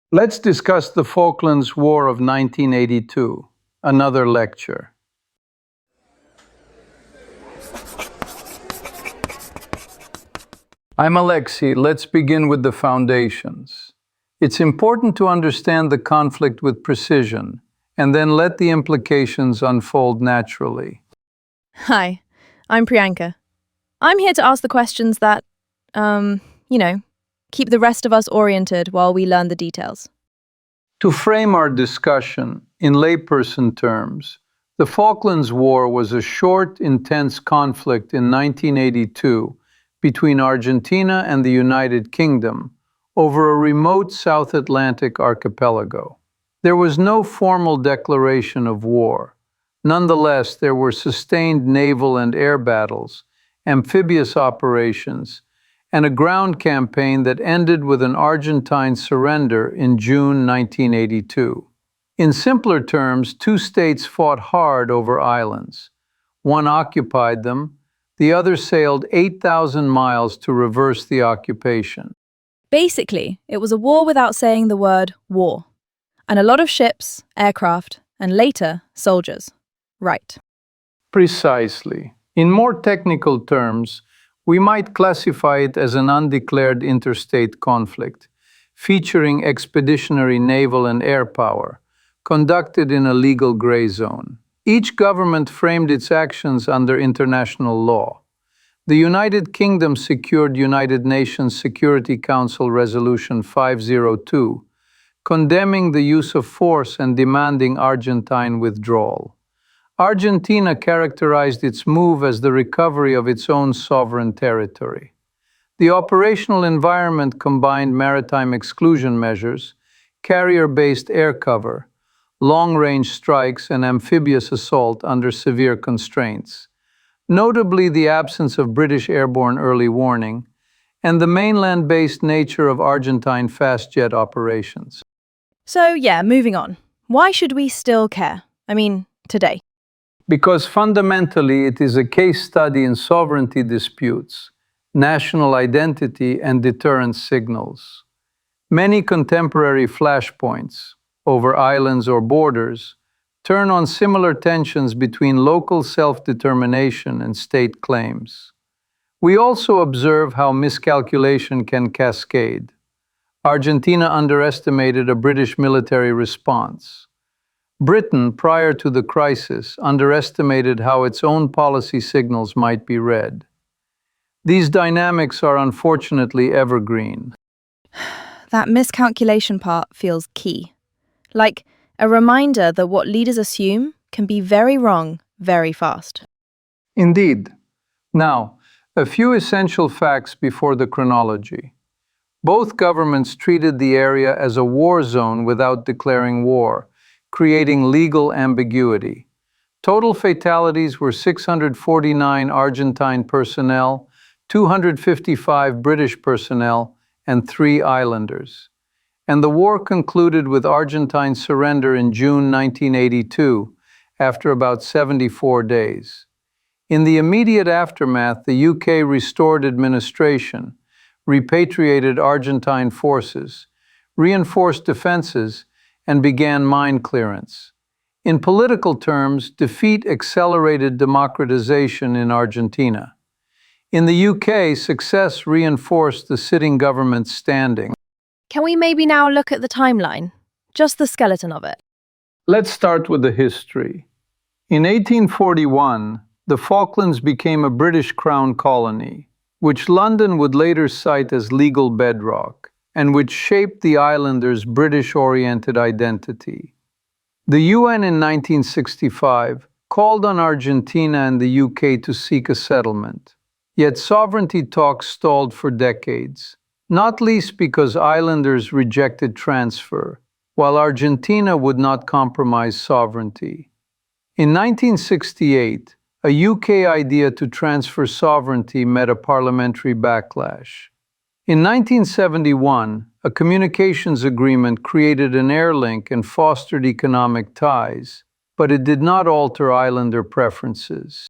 Let's discuss the Falklands War of 1982, another lecture. I'm Alexei. Let's begin with the foundations. It's important to understand the conflict with precision, and then let the implications unfold naturally. Hi, I'm Priyanka. I'm here to ask the questions that, keep the rest of us oriented while we learn the details. To frame our discussion in layperson terms, the Falklands War was a short, intense conflict in 1982 between Argentina and the United Kingdom over a remote South Atlantic archipelago. There was no formal declaration of war. Nonetheless, there were sustained naval and air battles, amphibious operations, and a ground campaign that ended with an Argentine surrender in June 1982. In simpler terms, two states fought hard over islands. One occupied them, the other sailed 8,000 miles to reverse the occupation. Basically, it was a war without saying the word war. And a lot of ships, aircraft, and later, soldiers. Right. Precisely. In more technical terms, we might classify it as an undeclared interstate conflict, featuring expeditionary naval and air power, conducted in a legal gray zone. Each government framed its actions under international law. The United Kingdom secured United Nations Security Council Resolution 502, condemning the use of force and demanding Argentine withdrawal. Argentina characterized its move as the recovery of its own sovereign territory. The operational environment combined maritime exclusion measures, carrier-based air cover, long-range strikes, and amphibious assault under severe constraints, notably the absence of British airborne early warning, and the mainland-based nature of Argentine fast jet operations. So, moving on. Why should we still care? Today. Because fundamentally it is a case study in sovereignty disputes, national identity, and deterrence signals. Many contemporary flashpoints, over islands or borders, turn on similar tensions between local self-determination and state claims. We also observe how miscalculation can cascade. Argentina underestimated a British military response. Britain, prior to the crisis, underestimated how its own policy signals might be read. These dynamics are unfortunately evergreen. That miscalculation part feels key. Like a reminder that what leaders assume can be very wrong very fast. Indeed. Now, a few essential facts before the chronology. Both governments treated the area as a war zone without declaring war, creating legal ambiguity. Total fatalities were 649 Argentine personnel, 255 British personnel, and 3 islanders. And the war concluded with Argentine's surrender in June 1982, after about 74 days. In the immediate aftermath, the UK restored administration, repatriated Argentine forces, reinforced defenses, and began mine clearance. In political terms, defeat accelerated democratization in Argentina. In the UK, success reinforced the sitting government's standing. Can we maybe now look at the timeline? Just the skeleton of it. Let's start with the history. In 1841, the Falklands became a British Crown colony, which London would later cite as legal bedrock, and which shaped the islanders' British-oriented identity. The UN in 1965 called on Argentina and the UK to seek a settlement. Yet sovereignty talks stalled for decades, not least because islanders rejected transfer, while Argentina would not compromise sovereignty. In 1968, a UK idea to transfer sovereignty met a parliamentary backlash. In 1971, a communications agreement created an air link and fostered economic ties, but it did not alter islander preferences.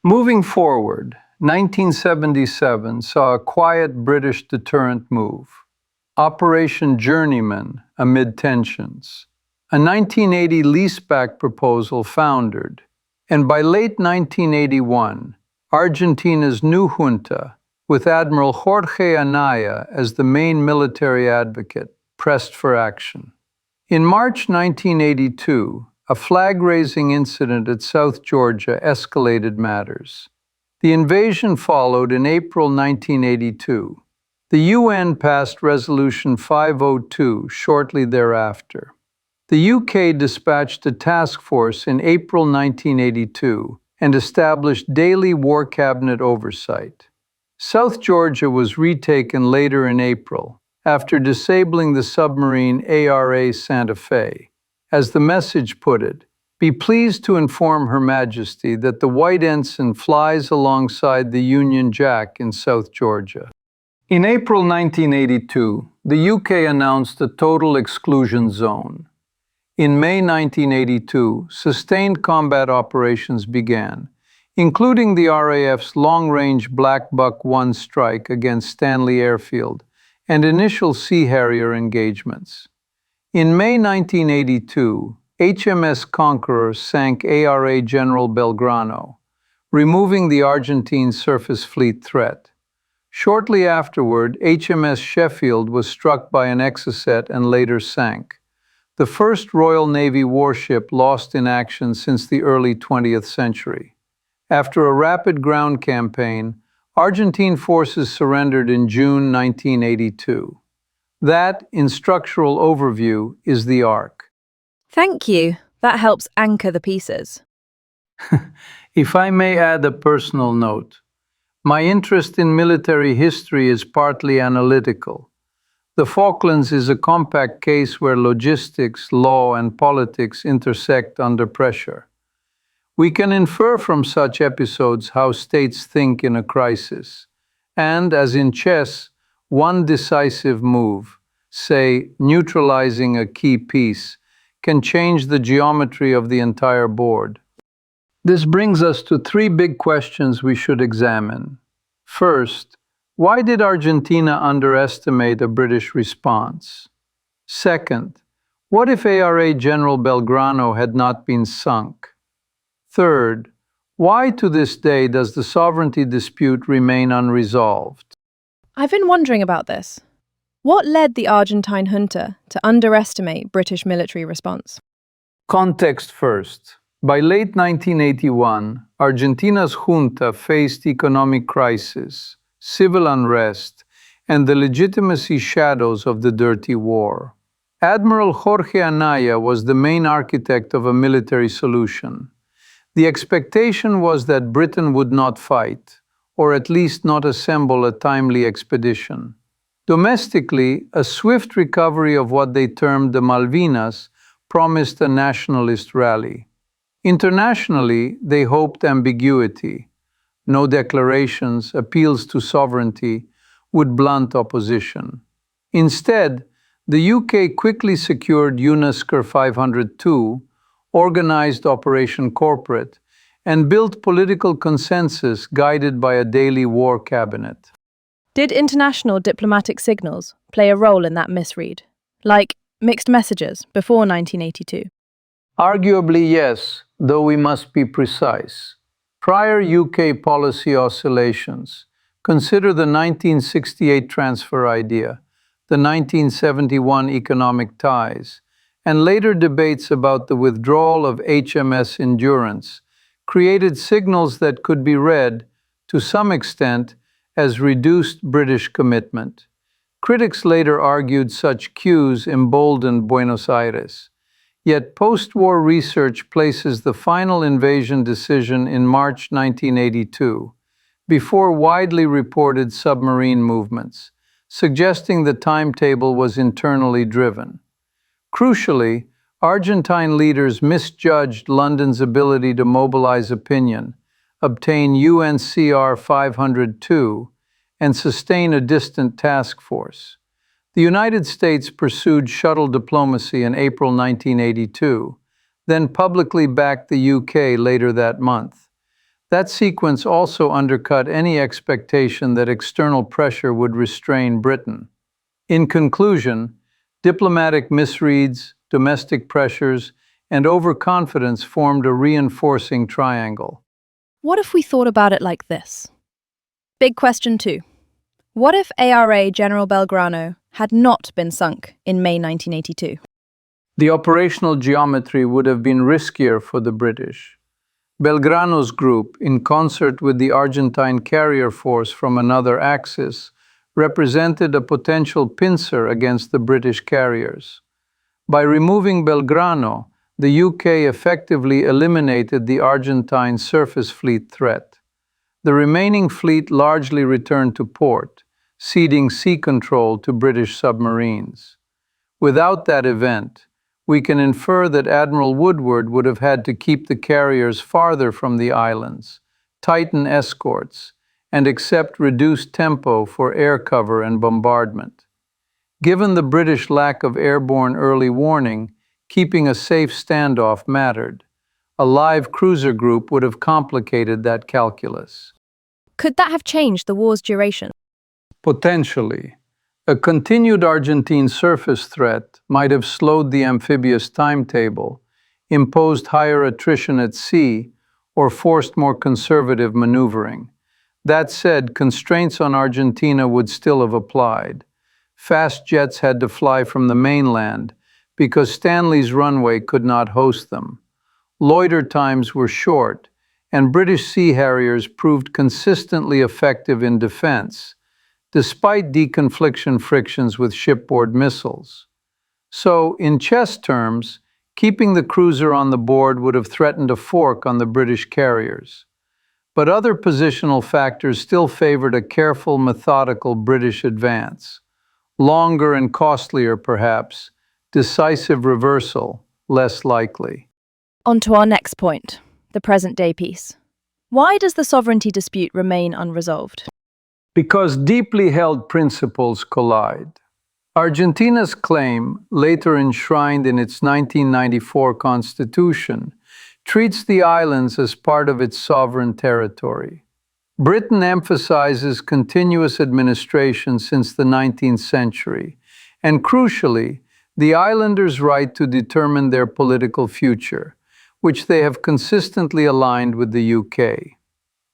Moving forward, 1977 saw a quiet British deterrent move. Operation Journeyman amid tensions. A 1980 leaseback proposal foundered, and by late 1981, Argentina's new junta, with Admiral Jorge Anaya as the main military advocate, pressed for action. In March 1982, a flag-raising incident at South Georgia escalated matters. The invasion followed in April 1982. The UN passed Resolution 502 shortly thereafter. The UK dispatched a task force in April 1982 and established daily War Cabinet oversight. South Georgia was retaken later in April, after disabling the submarine ARA Santa Fe. As the message put it, "Be pleased to inform Her Majesty that the White Ensign flies alongside the Union Jack in South Georgia." In April 1982, the UK announced a total exclusion zone. In May 1982, sustained combat operations began, including the RAF's long-range Black Buck 1 strike against Stanley Airfield and initial Sea Harrier engagements. In May 1982, HMS Conqueror sank ARA General Belgrano, removing the Argentine surface fleet threat. Shortly afterward, HMS Sheffield was struck by an Exocet and later sank, the first Royal Navy warship lost in action since the early 20th century. After a rapid ground campaign, Argentine forces surrendered in June 1982. That, in structural overview, is the arc. Thank you. That helps anchor the pieces. If I may add a personal note, my interest in military history is partly analytical. The Falklands is a compact case where logistics, law, and politics intersect under pressure. We can infer from such episodes how states think in a crisis, and, as in chess, one decisive move, say neutralizing a key piece, can change the geometry of the entire board. This brings us to three big questions we should examine. First, why did Argentina underestimate a British response? Second, what if ARA General Belgrano had not been sunk? Third, why to this day does the sovereignty dispute remain unresolved? I've been wondering about this. What led the Argentine junta to underestimate British military response? Context first. By late 1981, Argentina's junta faced economic crisis, civil unrest, and the legitimacy shadows of the dirty war. Admiral Jorge Anaya was the main architect of a military solution. The expectation was that Britain would not fight, or at least not assemble a timely expedition. Domestically, a swift recovery of what they termed the Malvinas promised a nationalist rally. Internationally, they hoped ambiguity. No declarations, appeals to sovereignty would blunt opposition. Instead, the UK quickly secured UNASCR 502, organized Operation Corporate, and built political consensus guided by a daily war cabinet. Did international diplomatic signals play a role in that misread, like mixed messages before 1982? Arguably, yes, though we must be precise. Prior UK policy oscillations, consider the 1968 transfer idea, the 1971 economic ties, and later debates about the withdrawal of HMS Endurance, created signals that could be read, to some extent, as reduced British commitment. Critics later argued such cues emboldened Buenos Aires. Yet post-war research places the final invasion decision in March 1982, before widely reported submarine movements, suggesting the timetable was internally driven. Crucially, Argentine leaders misjudged London's ability to mobilize opinion, obtain UNCR 502, and sustain a distant task force. The United States pursued shuttle diplomacy in April 1982, then publicly backed the UK later that month. That sequence also undercut any expectation that external pressure would restrain Britain. In conclusion, diplomatic misreads, domestic pressures, and overconfidence formed a reinforcing triangle. What if we thought about it like this? Big question 2. What if ARA General Belgrano had not been sunk in May 1982? The operational geometry would have been riskier for the British. Belgrano's group, in concert with the Argentine carrier force from another axis, represented a potential pincer against the British carriers. By removing Belgrano, the UK effectively eliminated the Argentine surface fleet threat. The remaining fleet largely returned to port, ceding sea control to British submarines. Without that event, we can infer that Admiral Woodward would have had to keep the carriers farther from the islands, tighten escorts, and accept reduced tempo for air cover and bombardment. Given the British lack of airborne early warning, keeping a safe standoff mattered. A live cruiser group would have complicated that calculus. Could that have changed the war's duration? Potentially. A continued Argentine surface threat might have slowed the amphibious timetable, imposed higher attrition at sea, or forced more conservative maneuvering. That said, constraints on Argentina would still have applied. Fast jets had to fly from the mainland because Stanley's runway could not host them. Loiter times were short, and British Sea Harriers proved consistently effective in defense, despite deconfliction frictions with shipboard missiles. So, in chess terms, keeping the cruiser on the board would have threatened a fork on the British carriers. But other positional factors still favored a careful, methodical British advance. Longer and costlier, perhaps, decisive reversal, less likely. On to our next point, the present-day peace. Why does the sovereignty dispute remain unresolved? Because deeply held principles collide. Argentina's claim, later enshrined in its 1994 constitution, treats the islands as part of its sovereign territory. Britain emphasizes continuous administration since the 19th century, and crucially, the islanders' right to determine their political future, which they have consistently aligned with the UK.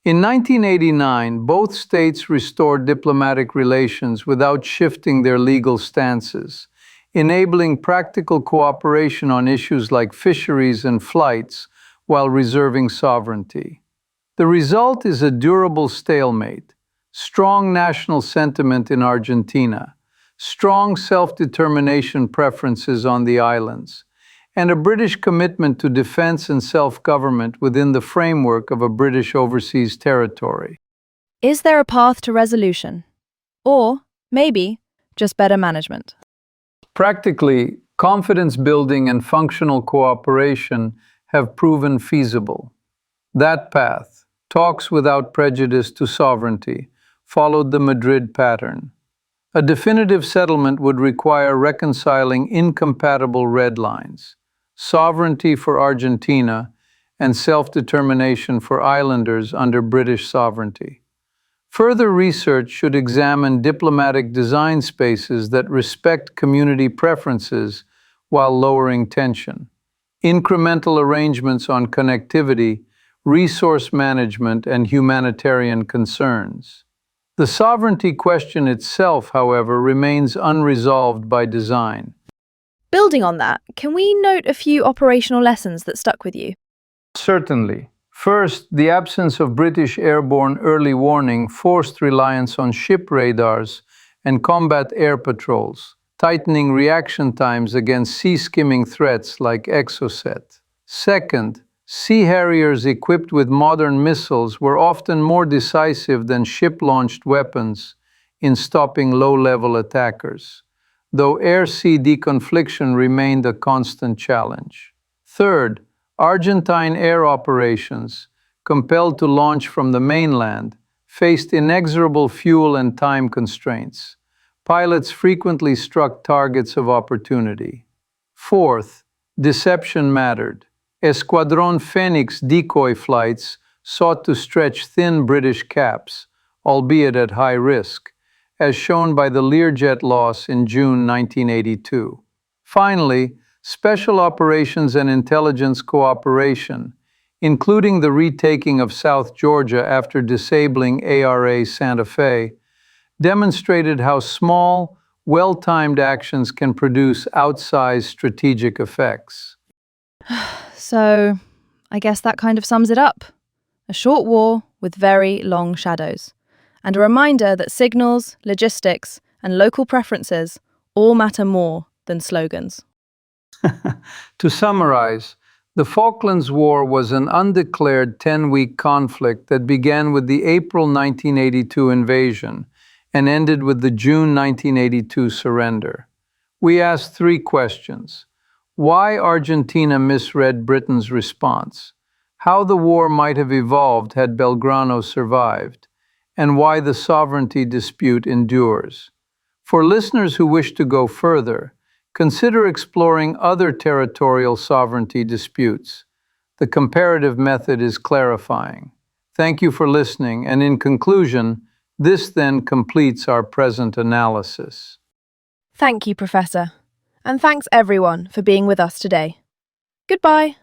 In 1989, both states restored diplomatic relations without shifting their legal stances, enabling practical cooperation on issues like fisheries and flights while reserving sovereignty. The result is a durable stalemate, strong national sentiment in Argentina, strong self-determination preferences on the islands, and a British commitment to defense and self-government within the framework of a British overseas territory. Is there a path to resolution? Or, maybe, just better management? Practically, confidence building and functional cooperation have proven feasible. That path, talks without prejudice to sovereignty, followed the Madrid pattern. A definitive settlement would require reconciling incompatible red lines: sovereignty for Argentina and self-determination for islanders under British sovereignty. Further research should examine diplomatic design spaces that respect community preferences while lowering tension. Incremental arrangements on connectivity, resource management, and humanitarian concerns. The sovereignty question itself, however, remains unresolved by design. Building on that, can we note a few operational lessons that stuck with you? Certainly. First, the absence of British airborne early warning forced reliance on ship radars and combat air patrols, tightening reaction times against sea-skimming threats like Exocet. Second, Sea Harriers equipped with modern missiles were often more decisive than ship-launched weapons in stopping low-level attackers, though air-sea deconfliction remained a constant challenge. Third, Argentine air operations, compelled to launch from the mainland, faced inexorable fuel and time constraints. Pilots frequently struck targets of opportunity. Fourth, deception mattered. Escuadrón Phoenix decoy flights sought to stretch thin British caps, albeit at high risk, as shown by the Learjet loss in June 1982. Finally, special operations and intelligence cooperation, including the retaking of South Georgia after disabling ARA Santa Fe, demonstrated how small, well-timed actions can produce outsized strategic effects. So, I guess that kind of sums it up. A short war with very long shadows, and a reminder that signals, logistics, and local preferences all matter more than slogans. To summarize, the Falklands War was an undeclared 10-week conflict that began with the April 1982 invasion and ended with the June 1982 surrender. We asked three questions: why Argentina misread Britain's response, how the war might have evolved had Belgrano survived, and why the sovereignty dispute endures. For listeners who wish to go further, consider exploring other territorial sovereignty disputes. The comparative method is clarifying. Thank you for listening, and in conclusion, this then completes our present analysis. Thank you, Professor. And thanks everyone for being with us today. Goodbye.